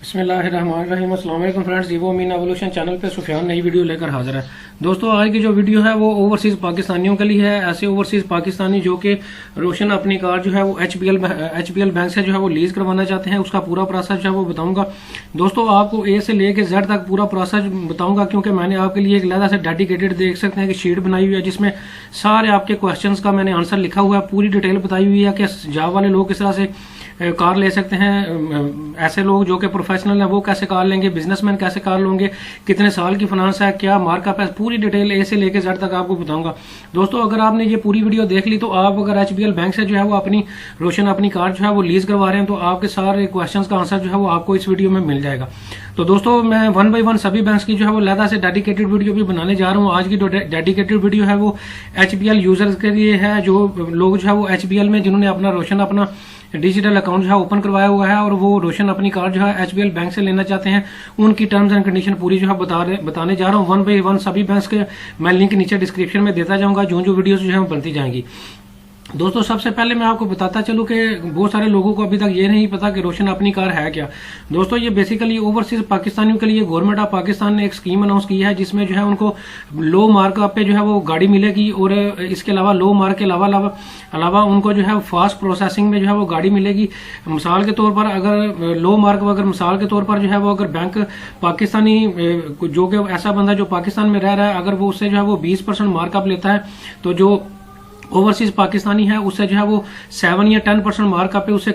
बिस्मिल्लाहिर्रहमानिर्रहीम। अस्सलाम वालेकुम फ्रेंड्स, जीवो मीन एवोल्यूशन चैनल पे सुफियान नई वीडियो लेकर हाजिर है। दोस्तों, आज की जो वीडियो है वो ओवरसीज़ पाकिस्तानियों के लिए है। ऐसे ओवरसीज़ पाकिस्तानी जो कि रोशन अपनी कार जो है वो एचबीएल बैंक से जो है वो लीज करवाना चाहते हैं, उसका पूरा प्रोसेस जो है वो बताऊंगा। दोस्तों, आपको ए से लेके जेड तक पूरा प्रोसेस बताऊंगा, क्योंकि मैंने आपके लिए एक अलग से डेडिकेटेड देख सकते हैं कि शीट बनाई हुई है जिसमें सारे आपके क्वेश्चंस का मैंने आंसर लिखा हुआ है। पूरी डिटेल बताई हुई है कि जॉब वाले लोग किस तरह से कार ले सकते हैं, ऐसे लोग जो कि प्रोफेशनल हैं वो कैसे कार लेंगे, बिजनेसमैन कैसे कार लेंगे, कितने साल की फाइनेंस है, क्या मार्कअप है, पूरी डिटेल ए से लेकर जेड तक आपको बताऊंगा। दोस्तों, अगर आपने ये पूरी वीडियो देख ली तो आप अगर एचबीएल बैंक से जो है वो रोशन अपनी कार जो है वो लीज करवा रहे हैं तो आपके सारे क्वेश्चंस का आंसर जो है वो आपको इस वीडियो में मिल जाएगा। तो दोस्तों, मैं 1 बाय 1 सभी बैंक्स की जो है वो अलग से डेडिकेटेड वीडियो भी बनाने जा रहा हूँ। आज की जो डेडिकेटेड वीडियो है वो एचबीएल यूजर्स के लिए है, जो लोग जो है वो एचबीएल में जिन्होंने अपना डिजिटल अकाउंट जो है ओपन करवाया हुआ है और वो रोशन अपनी कार जो है एचबीएल बैंक से लेना चाहते हैं, उनकी टर्म्स एंड कंडीशन पूरी जो है बताने जा रहा हूँ। 1 बाय 1 सभी बैंक्स के मैं लिंक नीचे डिस्क्रिप्शन में देता जाऊंगा, जो वीडियोस जो है बनती जाएंगी। दोस्तों, सबसे पहले मैं आपको बताता चलूं कि बहुत सारे लोगों को अभी तक ये नहीं पता कि रोशन अपनी कार है क्या। दोस्तों, ये बेसिकली ओवरसीज पाकिस्तानियों के लिए गवर्नमेंट ऑफ पाकिस्तान ने एक स्कीम अनाउंस की है जिसमें जो है उनको लो मार्कअप पे जो है वो गाड़ी मिलेगी, और इसके अलावा लो मार्क के अलावा उनको जो है फास्ट प्रोसेसिंग में जो है वो गाड़ी मिलेगी। मिसाल के तौर पर अगर लो मार्क अगर मिसाल के तौर पर जो है वो अगर बैंक पाकिस्तानी जो कि ऐसा बंदा जो पाकिस्तान में रह रहा है, अगर वो उससे जो है वो 20% मार्कअप लेता है तो जो ओवरसीज पाकिस्तानी है उससे जो है वो 7 या 10% मार्कअप पे, उससे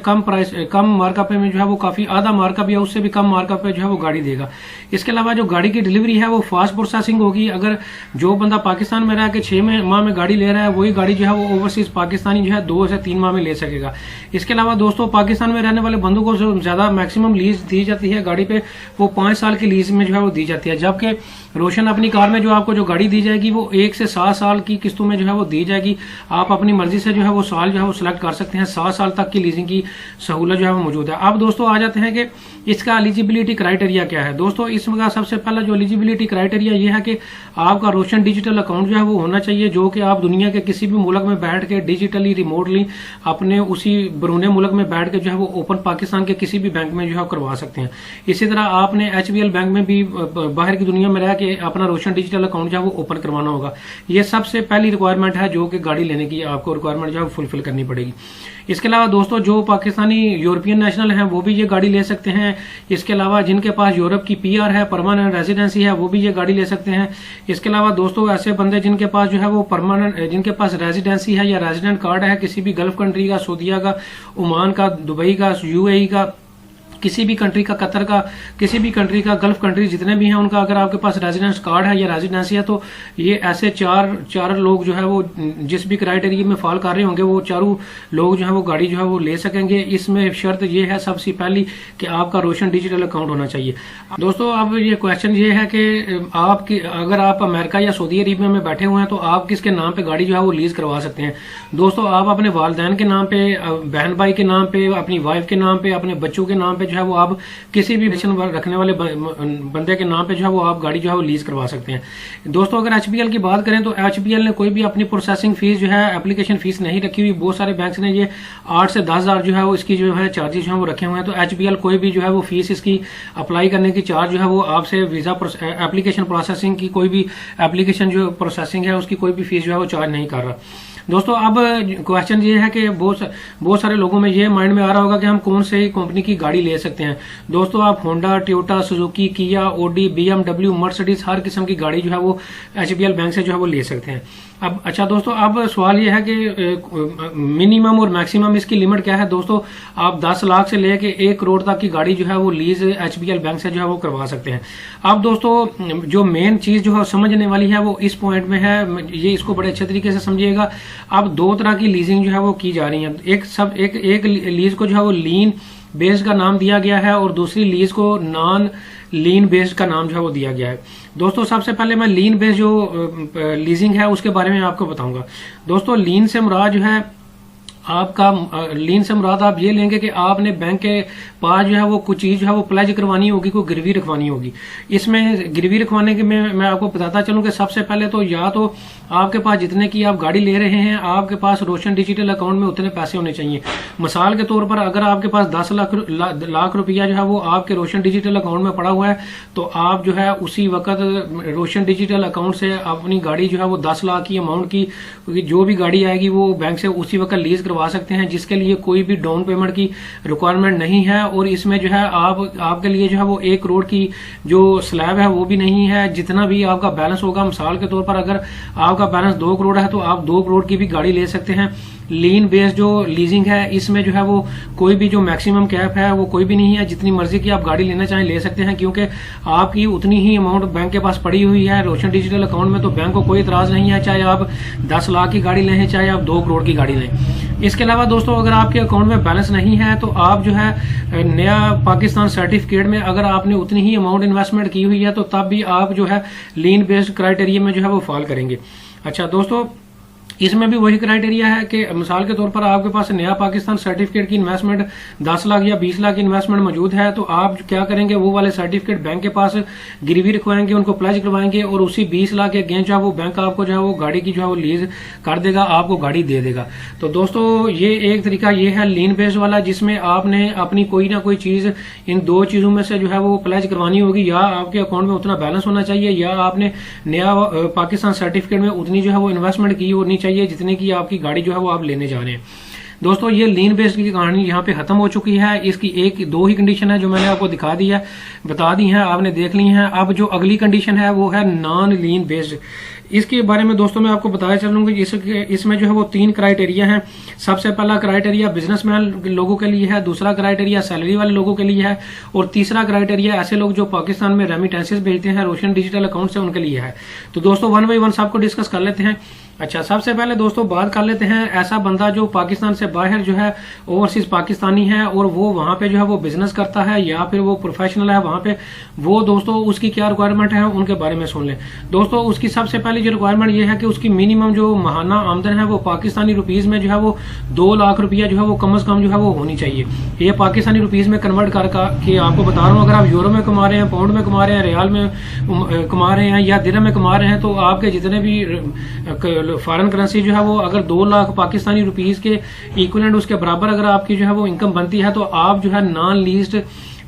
कम मार्कअप में जो है वो काफी आधा मार्कअप या उससे भी कम मार्कअप पे जो है वो गाड़ी देगा। इसके अलावा जो गाड़ी की डिलीवरी है वो फास्ट प्रोसेसिंग होगी। अगर जो बंदा पाकिस्तान में रह के 6 माह में गाड़ी ले रहा है, वही गाड़ी जो है वो ओवरसीज पाकिस्तानी जो है 2 से 3 माह में ले सकेगा। इसके अलावा दोस्तों, पाकिस्तान में रहने वाले बंदों को जो ज्यादा मैक्सिमम लीज दी जाती है गाड़ी पे, वो 5 साल की लीज में जो है वो दी जाती है, जबकि रोशन अपनी कार में जो आपको जो गाड़ी दी जाएगी वो 1 से 7 साल की किस्तों में जो है वो दी जाएगी। आप अपनी मर्जी से जो है वो साल जो है वो सिलेक्ट कर सकते हैं। 7 साल तक की लीजिंग की सहूलत जो है वो मौजूद है। अब दोस्तों आ जाते हैं कि इसका एलिजिबिलिटी क्राइटेरिया क्या है। दोस्तों, इसका सबसे पहला जो एलिजिबिलिटी क्राइटेरिया ये है कि आपका रोशन डिजिटल अकाउंट जो है वो होना चाहिए, जो कि आप दुनिया के किसी भी मुल्क में बैठ के डिजिटली रिमोटली अपने उसी बरूने मुल्क में बैठ के जो है वो ओपन पाकिस्तान के किसी भी बैंक में जो है करवा सकते हैं। इसी तरह आपने एचबीएल बैंक में भी बाहर की दुनिया में रह के अपना रोशन डिजिटल अकाउंट जो है वो ओपन करवाना होगा। ये सबसे पहली रिक्वायरमेंट है जो कि गाड़ी लेने की आपको रिक्वायरमेंट जो है फुलफिल करनी पड़ेगी। इसके अलावा दोस्तों, जो पाकिस्तानी यूरोपियन नेशनल हैं वो भी ये गाड़ी ले सकते हैं। इसके अलावा जिनके पास यूरोप की पीआर है, परमानेंट रेजिडेंसी है, वो भी ये गाड़ी ले सकते हैं। इसके अलावा दोस्तों, ऐसे बंदे जिनके पास जो है वो जिनके पास रेजिडेंसी है या रेजिडेंट कार्ड है किसी भी गल्फ कंट्री का, सऊदीया का, ओमान का, दुबई का, यूएई का, किसी भी कंट्री का, कतर का, किसी भी कंट्री का, गल्फ कंट्री जितने भी हैं उनका अगर आपके पास रेजिडेंस कार्ड है या रेजिडेंसी है तो ये ऐसे चार लोग जो है वो जिस भी क्राइटेरिया में फॉल कर रहे होंगे वो चारों लोग जो है वो गाड़ी जो है वो ले सकेंगे। इसमें शर्त ये है सबसे पहली कि आपका रोशन डिजिटल अकाउंट होना चाहिए। दोस्तों, अब ये क्वेश्चन ये है कि अगर आप अमेरिका या सऊदी अरेबिया में बैठे हुए हैं तो आप किसके नाम पे गाड़ी जो है वो लीज करवा सकते हैं। दोस्तों, आप अपने वालिदैन के नाम पे, बहन भाई के नाम पे, अपनी वाइफ के नाम पे, अपने बच्चों के नाम पे जो है वो आप किसी भी रखने वाले बंदे के नाम पे जो है वो आप गाड़ी जो है वो लीज करवा सकते हैं। दोस्तों, अगर एचबीएल की बात करें तो एचबीएल ने कोई भी अपनी प्रोसेसिंग फीस जो है एप्लीकेशन फीस नहीं रखी हुई। बहुत सारे बैंक्स ने ये 8 से 10 हजार जो है वो इसकी जो है चार्जेस जो है वो रखे हुए हैं। तो एचबीएल कोई भी जो है वो फीस इसकी अप्लाई करने की चार्ज जो है वो आपसे वीजा एप्लीकेशन प्रोसेसिंग की कोई भी एप्लीकेशन जो प्रोसेसिंग है उसकी कोई भी फीस जो है वो चार्ज नहीं कर रहा। दोस्तों, अब क्वेश्चन ये है कि बहुत सारे लोगों में ये माइंड में आ रहा होगा कि हम कौन से कंपनी की गाड़ी ले सकते हैं। दोस्तों, आप होंडा, टोयोटा, सुजुकी, किया, ओडी, बीएमडब्ल्यू, मर्सिडीज हर किस्म की गाड़ी जो है वो एचबीएल बैंक से जो है वो ले सकते हैं। अब अच्छा दोस्तों, अब सवाल ये है कि मिनिमम और मैक्सिमम इसकी लिमिट क्या है। दोस्तों, आप 10 लाख से लेके 1 करोड़ तक की गाड़ी जो है वो लीज एचबीएल बैंक से जो है वो करवा सकते हैं। अब दोस्तों, जो मेन चीज जो है समझने वाली है वो इस पॉइंट में है, ये इसको बड़े अच्छे तरीके से समझिएगा। अब 2 तरह की लीजिंग जो है वो की जा रही है। एक लीज को जो है वो लीन बेस्ड का नाम दिया गया है और दूसरी लीज को नॉन लीन बेस्ड का नाम जो है वो दिया गया है। दोस्तों, सबसे पहले मैं लीन बेस्ड जो लीजिंग है उसके बारे में आपको बताऊंगा। दोस्तों, लीन से मुराद जो है आपका लीन से मुराद आप ये लेंगे कि आपने बैंक के पास जो है वो कुछ चीज जो है वो प्लेज करवानी होगी, कोई गिरवी रखवानी होगी। इसमें गिरवी रखवाने के में मैं आपको बताता चलूं कि सबसे पहले तो या तो आपके पास जितने की आप गाड़ी ले रहे हैं आपके पास रोशन डिजिटल अकाउंट में उतने पैसे होने चाहिए। मिसाल के तौर पर अगर आपके पास 10 लाख रुपया जो है वो आपके रोशन डिजिटल अकाउंट में पड़ा हुआ है तो आप जो है उसी वक्त रोशन डिजिटल अकाउंट से अपनी गाड़ी जो है वो 10 लाख की अमाउंट की जो भी गाड़ी आएगी वो बैंक से उसी वक्त लीज करवा सकते हैं, जिसके लिए कोई भी डाउन पेमेंट की रिक्वायरमेंट नहीं है। और इसमें जो है आपके लिए जो है वो 1 करोड़ की जो स्लैब है वो भी नहीं है। जितना भी आपका बैलेंस होगा, मिसाल के तौर पर अगर आपका बैलेंस 2 करोड़ है तो आप 2 करोड़ की भी गाड़ी ले सकते हैं। लीन बेस्ड जो लीजिंग है इसमें जो है वो कोई भी जो मैक्सिमम कैप है वो कोई भी नहीं है, जितनी मर्जी की आप गाड़ी लेना चाहें ले सकते हैं, क्योंकि आपकी उतनी ही अमाउंट बैंक के पास पड़ी हुई है रोशन डिजिटल अकाउंट में। तो बैंक को कोई इतराज नहीं है, चाहे आप 10 लाख की गाड़ी लें चाहे आप 2 करोड़ की गाड़ी लें। इसके अलावा दोस्तों अगर आपके अकाउंट में बैलेंस नहीं है तो आप जो है नया पाकिस्तान सर्टिफिकेट में अगर आपने उतनी ही अमाउंट इन्वेस्टमेंट की हुई है तो तब भी आप जो है लीन बेस्ड क्राइटेरिया में जो है वो फॉल करेंगे। अच्छा दोस्तों, इसमें भी वही क्राइटेरिया है कि मिसाल के तौर पर आपके पास नया पाकिस्तान सर्टिफिकेट की इन्वेस्टमेंट 10 लाख या 20 लाख की इन्वेस्टमेंट मौजूद है तो आप क्या करेंगे, वो वाले सर्टिफिकेट बैंक के पास गिरवी रखवाएंगे, उनको प्लेज करवाएंगे और उसी 20 लाख के अगेंस्ट जो है वो बैंक आपको जो है वो गाड़ी की जो है वो लीज कर देगा, आपको गाड़ी दे देगा। तो दोस्तों ये एक तरीका ये है लीन बेस्ड वाला, जिसमें आपने अपनी कोई ना कोई चीज इन 2 चीजों में से जो है वो प्लेज करवानी होगी, या आपके अकाउंट में उतना बैलेंस होना चाहिए या आपने नया पाकिस्तान सर्टिफिकेट में उतनी जो है वो इन्वेस्टमेंट की होनी चाहिए जितने की आपकी गाड़ी जो है वो आप लेने जा रहे हैं। दोस्तों ये लीन बेस्ड की कहानी यहाँ पे खत्म हो चुकी है। इसकी 1-2 ही कंडीशन है जो मैंने आपको बता दी है, आपने देख ली है। अब जो अगली कंडीशन है वो है नॉन लीन बेस्ड। इसके बारे में दोस्तों मैं आपको बताया चलूंगा। इसमें जो है वो 3 क्राइटेरिया हैं। सबसे पहला क्राइटेरिया बिजनेसमैन लोगों के लिए है, दूसरा क्राइटेरिया सैलरी वाले लोगों के लिए है और तीसरा क्राइटेरिया ऐसे लोग जो पाकिस्तान में रेमिटेंसेस भेजते हैं रोशन डिजिटल अकाउंट से, उनके लिए है। तो दोस्तों 1 बाय 1 सबको डिस्कस कर लेते हैं। अच्छा, सबसे पहले दोस्तों बात कर लेते हैं ऐसा बंदा जो पाकिस्तान से बाहर जो है ओवरसीज पाकिस्तानी है और वो वहां पे जो है वो बिजनेस करता है या फिर वो प्रोफेशनल है वहां पे, वो दोस्तों उसकी क्या रिक्वायरमेंट है उनके बारे में सुन लें। दोस्तों उसकी सबसे पहली जो रिक्वायरमेंट ये है कि उसकी मिनिमम जो माहाना आमदन है वो पाकिस्तानी रुपीज में जो है वो 2 लाख रुपया जो है वो कम से कम जो है वो होनी चाहिए। ये पाकिस्तानी रुपीज में कन्वर्ट कर के आपको बता रहा हूँ। अगर आप यूरो में कमा रहे हैं, पाउंड में कमा रहे हैं, रियाल में कमा रहे हैं या दिरहम में कमा रहे हैं तो आपके जितने भी फॉरेन करेंसी जो है वो अगर 2 लाख पाकिस्तानी रुपीस के इक्विवेलेंट उसके बराबर अगर आपकी जो है वो इनकम बनती है तो आप जो है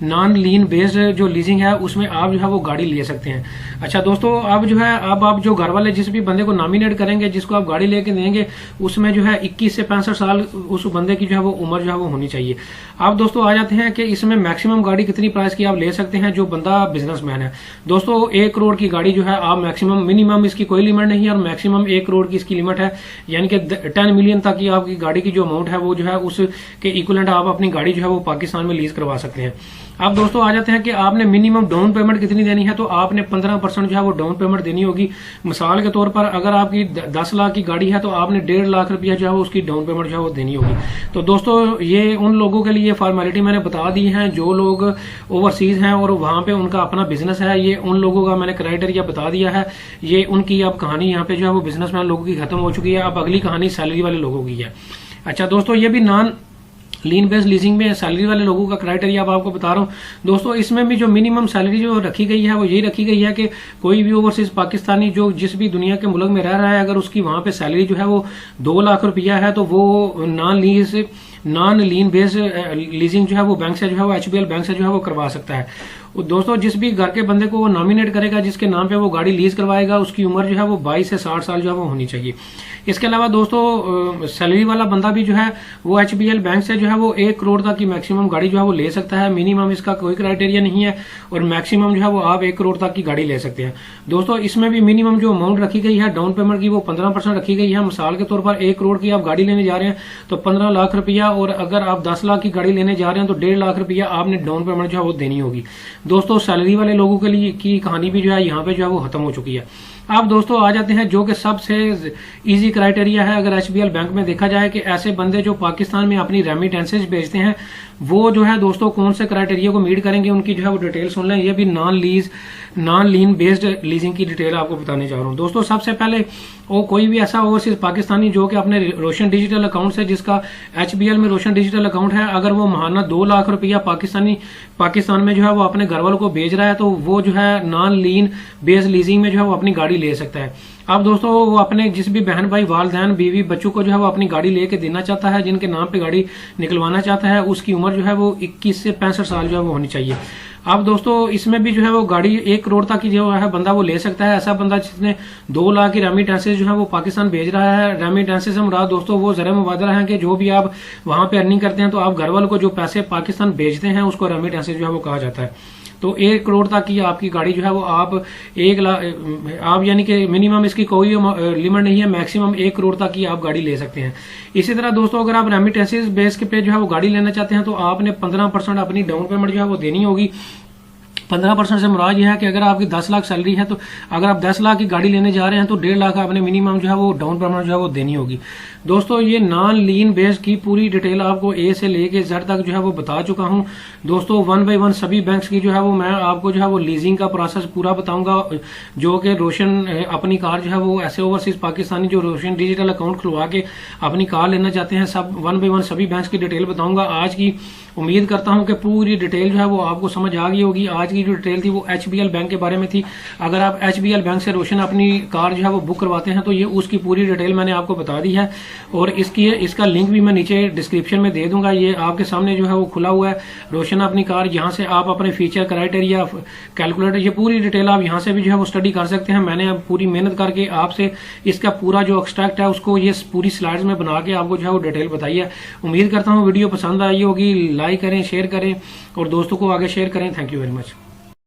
नॉन लीन बेस्ड जो लीजिंग है उसमें आप जो है वो गाड़ी ले सकते हैं। अच्छा दोस्तों, अब जो है अब आप जो घर वाले जिस भी बंदे को नॉमिनेट करेंगे, जिसको आप गाड़ी लेके देंगे, उसमें जो है 21 से 65 साल उस बंदे की जो है वो उम्र जो है वो होनी चाहिए। अब दोस्तों आ जाते हैं कि इसमें मैक्सिमम गाड़ी कितनी प्राइस की आप ले सकते हैं जो बंदा बिजनेसमैन है। दोस्तों 1 करोड़ की गाड़ी जो है आप मैक्सिमम, मिनिमम इसकी कोई लिमिट नहीं है और मैक्सिमम 1 करोड़ की इसकी लिमिट है, यानी कि 10 मिलियन तक की आपकी गाड़ी की जो अमाउंट है वो जो है उसके इक्विवेलेंट आप अपनी गाड़ी जो है वो पाकिस्तान में लीज करवा सकते हैं। अब दोस्तों आ जाते हैं कि आपने मिनिमम डाउन पेमेंट कितनी देनी है, तो आपने 15% जो है वो डाउन पेमेंट देनी होगी। मिसाल के तौर पर अगर आपकी 10 लाख की गाड़ी है तो आपने 1.5 लाख रुपया जो है उसकी डाउन पेमेंट जो है वो देनी होगी। तो दोस्तों ये उन लोगों के लिए फॉर्मेलिटी मैंने बता दी है जो लोग ओवरसीज हैं और वहां पे उनका अपना बिजनेस है। ये उन लोगों का मैंने क्राइटेरिया बता दिया है। ये उनकी अब कहानी यहाँ पे जो है वो बिजनेसमैन लोगों की खत्म हो चुकी है। अब अगली कहानी सैलरी वाले लोगों की है। अच्छा दोस्तों, ये भी नॉन लीन बेस्ड लीजिंग में सैलरी वाले लोगों का क्राइटेरिया अब आपको बता रहा हूं। दोस्तों इसमें भी जो मिनिमम सैलरी जो रखी गई है वो यही रखी गई है कि कोई भी ओवरसीज पाकिस्तानी जो जिस भी दुनिया के मुल्क में रह रहा है, अगर उसकी वहां पे सैलरी जो है वो 2 लाख रुपया है तो वो नॉन लीन बेस्ड लीजिंग जो है वो बैंक से जो है वो HBL बैंक से जो है वो करवा सकता है। दोस्तों जिस भी घर के बंदे को वो नॉमिनेट करेगा, जिसके नाम पे वो गाड़ी लीज करवाएगा, उसकी उम्र जो है वो 22 से 60 साल जो है वो होनी चाहिए। इसके अलावा दोस्तों सैलरी वाला बंदा भी जो है वो HBL बैंक से जो है वो 1 करोड़ तक की मैक्सिमम गाड़ी जो है वो ले सकता है। मिनिमम इसका कोई क्राइटेरिया नहीं है और मैक्सिमम जो है वो आप 1 करोड़ तक की गाड़ी ले सकते हैं। दोस्तों इसमें भी मिनिमम जो अमाउंट रखी गई है डाउन पेमेंट की वो 15% रखी गई है। मिसाल के तौर पर 1 करोड़ की आप गाड़ी लेने जा रहे हैं तो 15 लाख रुपया, और अगर आप 10 लाख की गाड़ी लेने जा रहे हैं तो 1.5 लाख रुपया आपने डाउन पेमेंट जो है वो देनी होगी। दोस्तों सैलरी वाले लोगों के लिए की कहानी भी जो है यहाँ पे जो है वो खत्म हो चुकी है। अब दोस्तों आ जाते हैं जो कि सबसे इजी क्राइटेरिया है अगर एचबीएल बैंक में देखा जाए कि ऐसे बंदे जो पाकिस्तान में अपनी रेमिटेंसेज भेजते हैं वो जो है दोस्तों कौन से क्राइटेरिया को मीट करेंगे, उनकी जो है वो डिटेल सुन लें। ये भी नॉन लीन बेस्ड लीजिंग की डिटेल आपको बताने जा रहा हूँ। दोस्तों सबसे पहले वो कोई भी ऐसा ओवरसीज पाकिस्तानी जो कि अपने रोशन डिजिटल अकाउंट से, जिसका एचबीएल में रोशन डिजिटल अकाउंट है, अगर वो महाना 2 लाख रुपया पाकिस्तान में जो है वो अपने घर वालों को भेज रहा है तो वो जो है नॉन लीन बेस्ड लीजिंग में जो है वो अपनी गाड़ी ले सकता है। अब दोस्तों वो अपने जिस भी बहन भाई वालदैन बीवी बच्चों को जो है वो अपनी गाड़ी लेके देना चाहता है, जिनके नाम पे गाड़ी निकलवाना चाहता है, उसकी उम्र जो है वो 21 से 65 साल जो है वो होनी चाहिए। अब दोस्तों इसमें भी जो है वो गाड़ी 1 करोड़ तक की जो है बंदा वो ले सकता है। ऐसा बंदा जिसने 2 लाख की रेमिटेंसेज जो है वो पाकिस्तान भेज रहा है। रेमिटेंसेज से मुराद दोस्तों वो ज़र मुबादला है कि जो भी आप वहां पे अर्निंग करते हैं तो आप घर वालों को जो पैसे पाकिस्तान भेजते हैं उसको रेमिटेंसेज जो है वो कहा जाता है। तो 1 करोड़ तक की आपकी गाड़ी जो है वो आप 1 लाख आप यानी कि मिनिमम इसकी कोई लिमिट नहीं है, मैक्सिमम 1 करोड़ तक की आप गाड़ी ले सकते हैं। इसी तरह दोस्तों अगर आप रेमिटेंसेज बेस के पे जो है वो गाड़ी लेना चाहते हैं तो आपने 15% अपनी डाउन पेमेंट जो है वो देनी होगी। 15% से मुराद यह है कि अगर आपकी 10 लाख सैलरी है तो अगर आप 10 लाख की गाड़ी लेने जा रहे हैं तो 1.5 लाख आपने मिनिमम जो है वो डाउन पेमेंट जो है वो देनी होगी। दोस्तों ये नॉन लीन बेस की पूरी डिटेल आपको ए से लेके जेड तक जो है वो बता चुका हूं। दोस्तों 1 बाय 1 सभी बैंक्स की जो है वो मैं आपको जो है वो लीजिंग का प्रोसेस पूरा बताऊंगा। जो कि रोशन अपनी कार जो है वो ऐसे ओवरसीज पाकिस्तानी जो रोशन डिजिटल अकाउंट खुलवा के अपनी कार लेना चाहते हैं, सब 1 बाय 1 सभी बैंक्स की डिटेल बताऊंगा। आज की उम्मीद करता हूं कि पूरी डिटेल जो है वो आपको समझ आ गई होगी। आज की जो डिटेल थी वो एचबीएल बैंक के बारे में थी। अगर आप एचबीएल बैंक से रोशन अपनी कार जो है वो बुक करवाते हैं तो ये उसकी पूरी डिटेल मैंने आपको बता दी है और इसका लिंक भी मैं नीचे डिस्क्रिप्शन में दे दूंगा। ये आपके सामने जो है वो खुला हुआ है रोशन अपनी कार। यहाँ से आप अपने फीचर क्राइटेरिया कैलकुलेटर ये पूरी डिटेल आप यहाँ से भी जो है वो स्टडी कर सकते हैं। मैंने अब पूरी मेहनत करके आपसे इसका पूरा जो एक्सट्रैक्ट है उसको ये पूरी स्लाइड्स में बना के आपको जो है वो डिटेल बताई है। उम्मीद करता हूँ वीडियो पसंद आई होगी। लाइक करें, शेयर करें और दोस्तों को आगे शेयर करें। Thank you very much.